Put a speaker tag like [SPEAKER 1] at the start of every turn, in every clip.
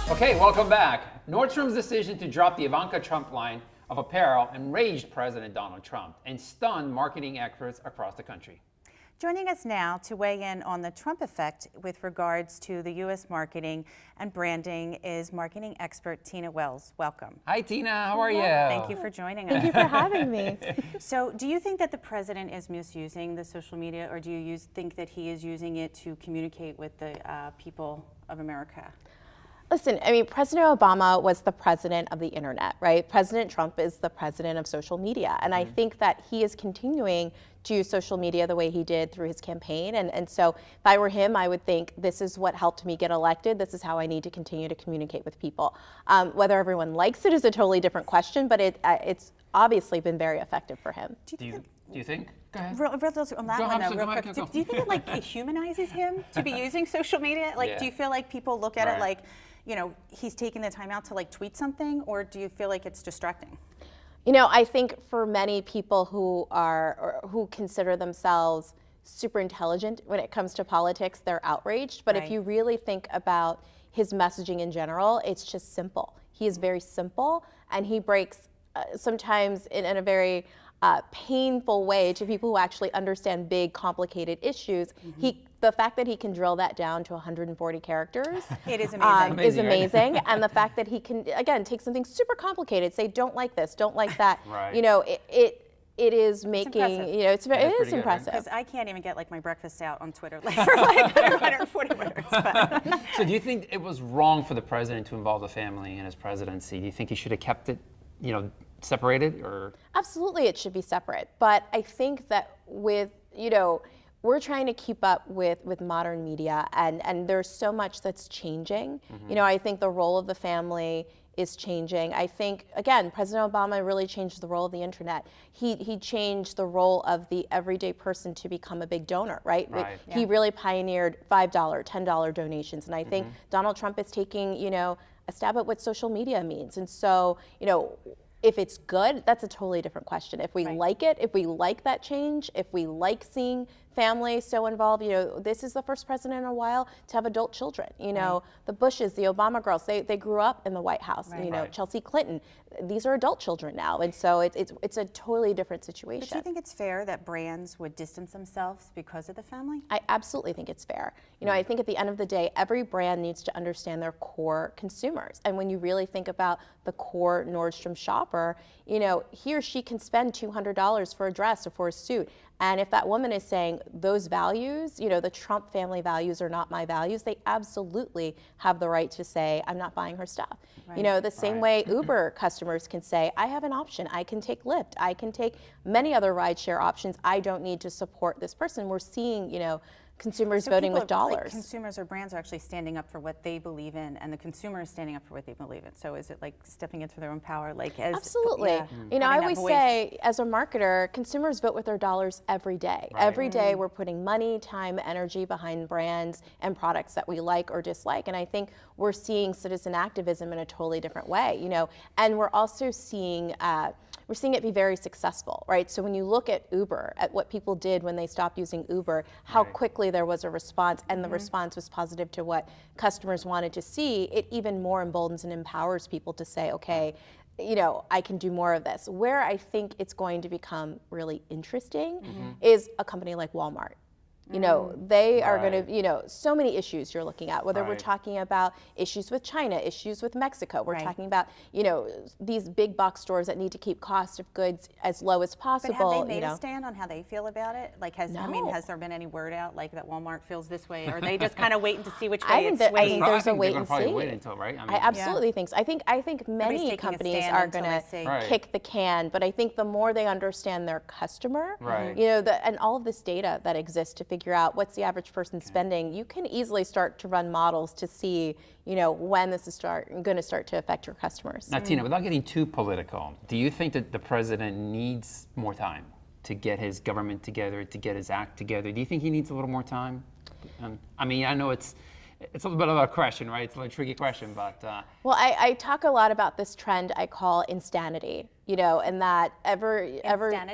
[SPEAKER 1] Okay, welcome back. Nordstrom's decision to drop the Ivanka Trump line of apparel enraged President Donald Trump and stunned marketing experts across the country.
[SPEAKER 2] Joining us now to weigh in on the Trump effect with regards to the U.S. marketing and branding is marketing expert Tina Wells. Welcome.
[SPEAKER 1] Hi, Tina. How are you?
[SPEAKER 2] Thank you for joining us.
[SPEAKER 3] Thank you for having me.
[SPEAKER 2] So, do you think that the president is misusing the social media, or do you think that he is using it to communicate with the people of America?
[SPEAKER 3] Listen, I mean, President Obama was the president of the internet, right? President Trump is the president of social media. And I think that he is continuing to use social media the way he did through his campaign. And so if I were him, I would think this is what helped me get elected. This is how I need to continue to communicate with people. Whether everyone likes it is a totally different question, but it's obviously been very effective for him.
[SPEAKER 1] Do you think? Go ahead.
[SPEAKER 2] On that one, though, real quick, do you think it humanizes him to be using social media? Like, do you feel like people look at it like, you know, he's taking the time out to like tweet something, or do you feel like it's distracting?
[SPEAKER 3] You know, I think for many people who consider themselves super intelligent when it comes to politics, they're outraged. But if you really think about his messaging in general, it's just simple. He is very simple, and he breaks sometimes in a very painful way to people who actually understand big, complicated issues. The fact that he can drill that down to 140 characters
[SPEAKER 2] it is amazing.
[SPEAKER 3] Is amazing. Right? And the fact that he can, again, take something super complicated, say, don't like this, don't like that. You know, it is making, you know, it is impressive.
[SPEAKER 2] Because I can't even get like my breakfast out on Twitter like, for like 140 words. But.
[SPEAKER 1] So do you think it was wrong for the president to involve the family in his presidency? Do you think he should have kept it, you know, separated? Or
[SPEAKER 3] absolutely, it should be separate. But I think that with, you know, we're trying to keep up with modern media, and there's so much that's changing. You know, I think the role of the family is changing. I think, again, President Obama really changed the role of the internet. He changed the role of the everyday person to become a big donor, right? He really pioneered $5, $10 donations. And I think Donald Trump is taking, you know, a stab at what social media means. And so, you know, if it's good, that's a totally different question. If we like it, if we like that change, if we like seeing families so involved, you know, this is the first president in a while to have adult children. You know, the Bushes, the Obama girls, they grew up in the White House. You know, Chelsea Clinton, these are adult children now, and so it's a totally different situation.
[SPEAKER 2] But do you think it's fair that brands would distance themselves because of the family?
[SPEAKER 3] I absolutely think it's fair. You know, I think at the end of the day, every brand needs to understand their core consumers, and when you really think about the core Nordstrom shopper, you know, he or she can spend $200 for a dress or for a suit. And if that woman is saying those values, you know, the Trump family values are not my values, they absolutely have the right to say, I'm not buying her stuff. You know, the same way Uber customers can say, I have an option. I can take Lyft. I can take many other rideshare options. I don't need to support this person. We're seeing, you know, consumers voting with dollars.
[SPEAKER 2] Like consumers or brands are actually standing up for what they believe in, and the consumer is standing up for what they believe in. So is it like stepping into their own power? Like as
[SPEAKER 3] absolutely. You know, I always say, as a marketer, consumers vote with their dollars every day. Every day we're putting money, time, energy behind brands and products that we like or dislike. And I think we're seeing citizen activism in a totally different way. You know, and we're also seeing it be very successful, right? So when you look at Uber, at what people did when they stopped using Uber, how quickly there was a response, and the response was positive to what customers wanted to see, it even more emboldens and empowers people to say, okay, you know, I can do more of this. Where I think it's going to become really interesting is a company like Walmart. You know, they are going to, you know, so many issues you're looking at, whether we're talking about issues with China, issues with Mexico, we're talking about, you know, these big box stores that need to keep cost of goods as low as possible.
[SPEAKER 2] But have they made a stand on how they feel about it? Like, has there been any word out like that Walmart feels this way, or are they just kind of waiting to see which way it sways?
[SPEAKER 3] I think there's a wait and see.
[SPEAKER 1] Wait until, right?
[SPEAKER 3] I absolutely think so. I think many companies are going to kick the can, but I think the more they understand their customer, you know, and all of this data that exists to figure out what's the average person spending, you can easily start to run models to see, you know, when this is going to start to affect your customers.
[SPEAKER 1] Now, Tina, without getting too political, do you think that the president needs more time to get his government together, to get his act together? Do you think he needs a little more time? I mean, I know it's a little bit of a question, right? It's a little tricky question, but...
[SPEAKER 3] Well, I talk a lot about this trend I call insanity, you know, and that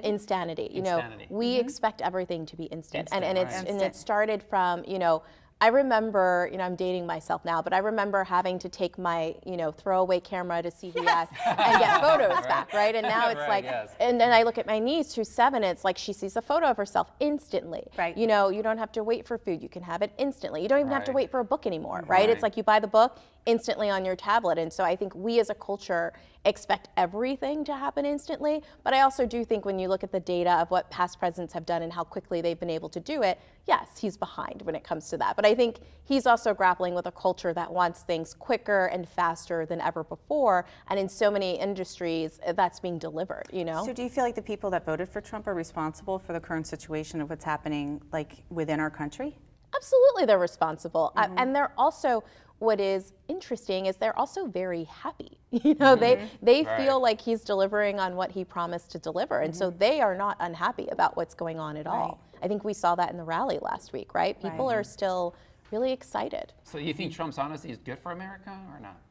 [SPEAKER 3] insanity. You know, we expect everything to be instant. And it started from, you know, I remember, I'm dating myself now, but I remember having to take my, throwaway camera to CVS and get photos back, right? And now it's like, and then I look at my niece who's 7, it's like she sees a photo of herself instantly.
[SPEAKER 2] Right.
[SPEAKER 3] You don't have to wait for food, you can have it instantly. You don't even have to wait for a book anymore, right? It's like you buy the book instantly on your tablet. And so I think we as a culture expect everything to happen instantly. But I also do think when you look at the data of what past presidents have done and how quickly they've been able to do it, yes, he's behind when it comes to that. But I think he's also grappling with a culture that wants things quicker and faster than ever before. And in so many industries, that's being delivered,
[SPEAKER 2] So do you feel like the people that voted for Trump are responsible for the current situation of what's happening within our country?
[SPEAKER 3] Absolutely, they're responsible. And they're also, what is interesting is they're also very happy. They feel like he's delivering on what he promised to deliver. And so they are not unhappy about what's going on at all. I think we saw that in the rally last week, right? People are still really excited.
[SPEAKER 1] So you think Trump's honesty is good for America or not?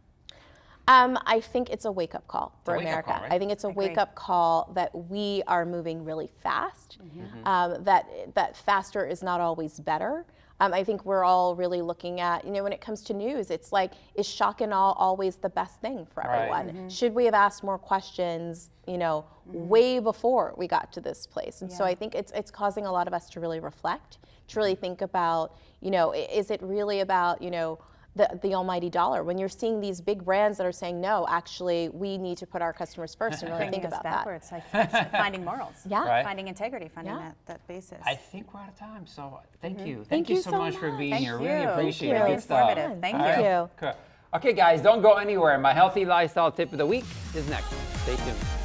[SPEAKER 3] I think it's a wake-up call for America.
[SPEAKER 1] Call, right?
[SPEAKER 3] I think it's a wake-up call that we are moving really fast, that faster is not always better. I think we're all really looking at, when it comes to news, it's like, is shock and awe always the best thing for everyone? Should we have asked more questions, way before we got to this place? And so I think it's causing a lot of us to really reflect, to really think about, is it really about, the almighty dollar, when you're seeing these big brands that are saying, no, actually, we need to put our customers first and really think about
[SPEAKER 2] backwards, that. Like finding morals, finding integrity, finding that basis.
[SPEAKER 1] I think we're out of time, so thank you.
[SPEAKER 3] Thank you
[SPEAKER 1] so much for being here.
[SPEAKER 2] You.
[SPEAKER 1] Really appreciate it.
[SPEAKER 2] Really
[SPEAKER 1] Good stuff.
[SPEAKER 2] informative. Thank you.
[SPEAKER 1] Cool. Okay, guys, don't go anywhere. My healthy lifestyle tip of the week is next. Stay tuned.